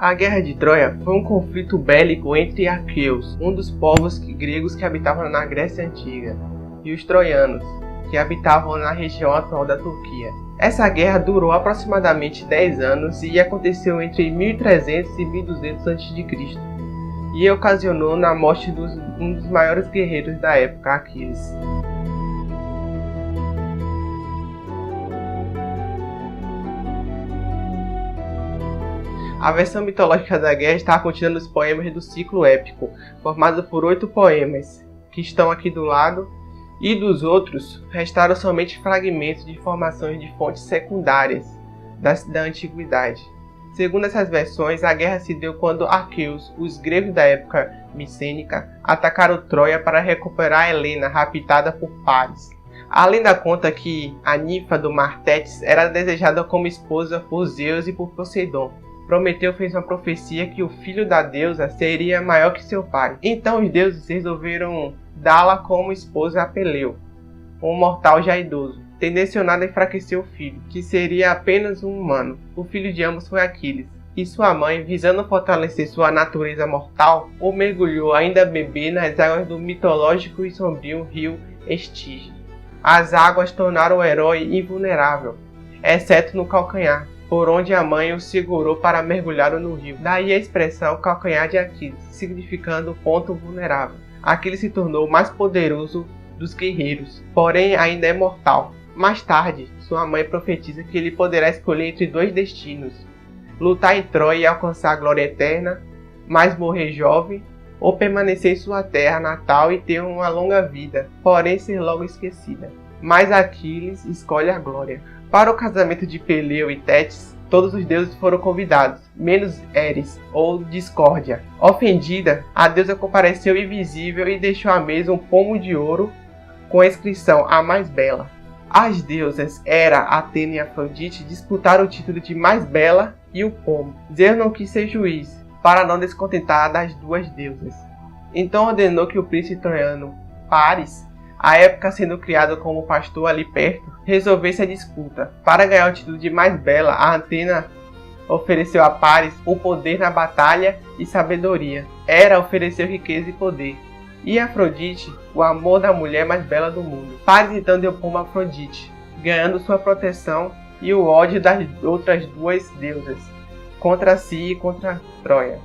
A Guerra de Troia foi um conflito bélico entre aqueus, um dos povos gregos que habitavam na Grécia Antiga, e os troianos, que habitavam na região atual da Turquia. Essa guerra durou aproximadamente 10 anos e aconteceu entre 1300 e 1200 a.C. e ocasionou na morte de um dos maiores guerreiros da época, Aquiles. A versão mitológica da guerra está contida nos poemas do ciclo épico, formado por 8 poemas, que estão aqui do lado, e dos outros restaram somente fragmentos de informações de fontes secundárias da antiguidade. Segundo essas versões, a guerra se deu quando aqueus, os gregos da época micênica, atacaram Troia para recuperar Helena, raptada por Paris. A lenda conta que a ninfa do mar Tétis era desejada como esposa por Zeus e por Poseidon. Prometeu fez uma profecia que o filho da deusa seria maior que seu pai. Então os deuses resolveram dá-la como esposa a Peleu, um mortal já idoso, tendencionado a enfraquecer o filho, que seria apenas um humano. O filho de ambos foi Aquiles, e sua mãe, visando fortalecer sua natureza mortal, o mergulhou ainda bebê nas águas do mitológico e sombrio rio Estige. As águas tornaram o herói invulnerável, exceto no calcanhar, por onde a mãe o segurou para mergulhar no rio. Daí a expressão calcanhar de Aquiles, significando ponto vulnerável. Aquiles se tornou o mais poderoso dos guerreiros, porém ainda é mortal. Mais tarde, sua mãe profetiza que ele poderá escolher entre 2 destinos: lutar em Troia e alcançar a glória eterna, mas morrer jovem, ou permanecer em sua terra natal e ter uma longa vida, porém ser logo esquecida. Mas Aquiles escolhe a glória. Para o casamento de Peleu e Tétis, todos os deuses foram convidados, menos Eris, ou Discórdia. Ofendida, a deusa compareceu invisível e deixou à mesa um pomo de ouro com a inscrição "A mais bela". As deusas Hera, Atena e Afrodite disputaram o título de mais bela e o pomo. Zeus não quis ser juiz, para não descontentar das 2 deusas. Então ordenou que o príncipe troiano Paris, à época sendo criado como pastor ali perto, resolvesse a disputa. Para ganhar o título de mais bela, a Atena ofereceu a Paris o poder na batalha e sabedoria. Hera ofereceu riqueza e poder. E Afrodite, o amor da mulher mais bela do mundo. Paris então deu pomo a Afrodite, ganhando sua proteção e o ódio das outras 2 deusas, contra si e contra Troia.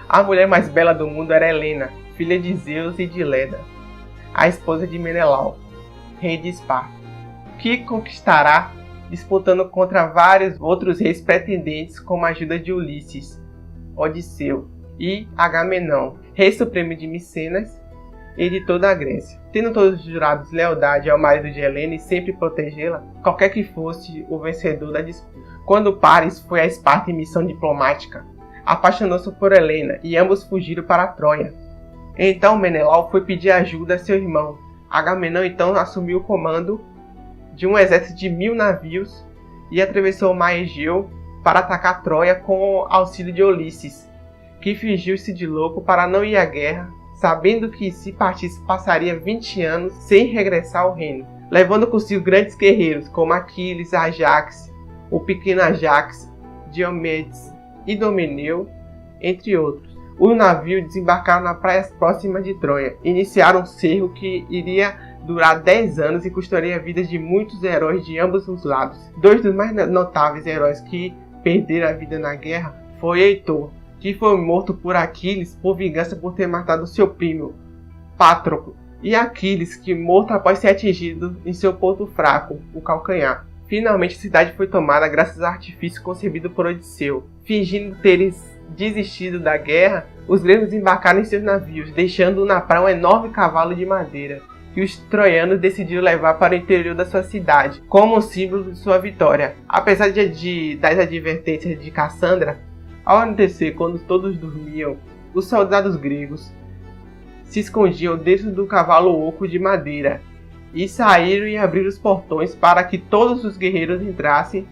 A mulher mais bela do mundo era Helena, filha de Zeus e de Leda, a esposa de Menelau, rei de Esparta, que conquistará disputando contra vários outros reis pretendentes com a ajuda de Ulisses, Odisseu e Agamenon, rei supremo de Micenas e de toda a Grécia. Tendo todos jurados lealdade ao marido de Helena e sempre protegê-la, qualquer que fosse o vencedor da disputa. Quando Paris foi a Esparta em missão diplomática, apaixonou-se por Helena e ambos fugiram para Troia. Então Menelau foi pedir ajuda a seu irmão. Agamenon então assumiu o comando de um exército de 1000 navios e atravessou o mar Egeu para atacar Troia com o auxílio de Ulisses, que fingiu-se de louco para não ir à guerra, sabendo que se partisse passaria 20 anos sem regressar ao reino, levando consigo grandes guerreiros como Aquiles, Ajax, o pequeno Ajax, Diomedes e Domeneu, entre outros. O navio desembarcaram na praia próxima de Troia. Iniciaram um cerco que iria durar 10 anos e custaria a vida de muitos heróis de ambos os lados. 2 dos mais notáveis heróis que perderam a vida na guerra foi Heitor, que foi morto por Aquiles por vingança por ter matado seu primo, Patroclo, e Aquiles, que morto após ser atingido em seu ponto fraco, o calcanhar. Finalmente a cidade foi tomada graças ao artifício concebido por Odisseu. Fingindo terem desistido da guerra, os gregos embarcaram em seus navios, deixando na praia um enorme cavalo de madeira, que os troianos decidiram levar para o interior da sua cidade, como um símbolo de sua vitória. Apesar das advertências de Cassandra, ao anoitecer, quando todos dormiam, os soldados gregos se escondiam dentro do cavalo oco de madeira, e saíram e abriram os portões para que todos os guerreiros entrassem.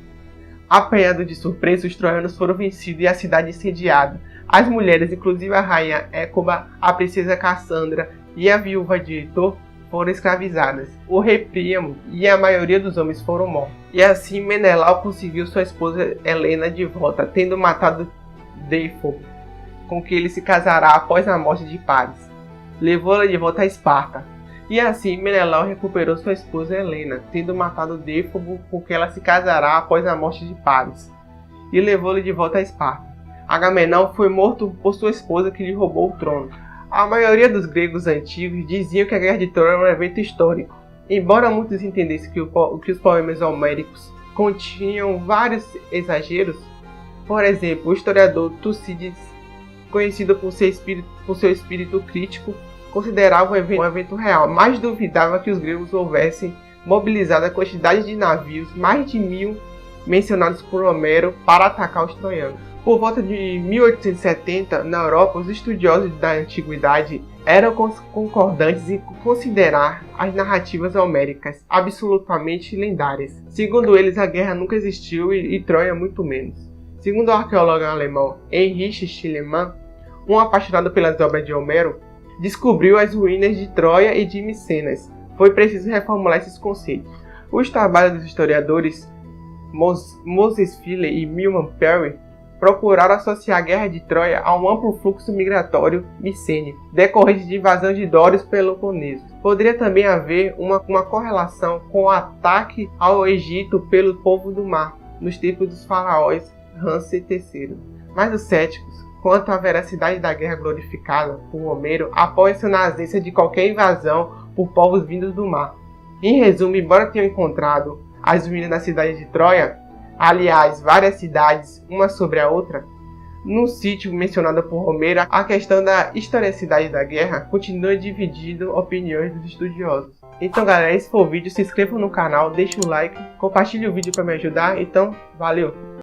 Apanhados de surpresa, os troianos foram vencidos e a cidade incendiada. As mulheres, inclusive a rainha Écuba, a princesa Cassandra e a viúva de Heitor, foram escravizadas. O rei Príamo e a maioria dos homens foram mortos. E assim Menelau conseguiu sua esposa Helena de volta, tendo matado Défobo, com que ele se casará após a morte de Paris. Levou-la de volta a Esparta. E assim Menelau recuperou sua esposa Helena, tendo matado Défobo, com que ela se casará após a morte de Paris, e levou-la de volta a Esparta. Agamenon foi morto por sua esposa, que lhe roubou o trono. A maioria dos gregos antigos diziam que a Guerra de Troia era um evento histórico. Embora muitos entendessem que os poemas homéricos continham vários exageros, por exemplo, o historiador Tucídides, conhecido por seu espírito crítico, considerava um evento real, mas duvidava que os gregos houvessem mobilizado a quantidade de navios, mais de 1000 mencionados por Homero, para atacar os troianos. Por volta de 1870, na Europa, os estudiosos da antiguidade eram concordantes em considerar as narrativas homéricas absolutamente lendárias. Segundo eles, a guerra nunca existiu e Troia muito menos. Segundo o arqueólogo alemão Heinrich Schliemann, um apaixonado pelas obras de Homero, descobriu as ruínas de Troia e de Micenas. Foi preciso reformular esses conceitos. Os trabalhos dos historiadores Moses Finley e Milman Parry procuraram associar a Guerra de Troia a um amplo fluxo migratório micênio, decorrente de invasão de Dórios Peloponeso. Poderia também haver uma correlação com o ataque ao Egito pelo povo do mar, nos tempos dos faraós Ramsés III. Mas os céticos, quanto à veracidade da guerra glorificada por Homero, apoiam-se na ausência de qualquer invasão por povos vindos do mar. Em resumo, embora tenham encontrado as ruínas da cidade de Troia, aliás, várias cidades, uma sobre a outra, no sítio mencionado por Homero, a questão da historicidade da guerra continua dividindo opiniões dos estudiosos. Então galera, esse foi o vídeo, se inscrevam no canal, deixe o like, compartilhe o vídeo para me ajudar, então valeu!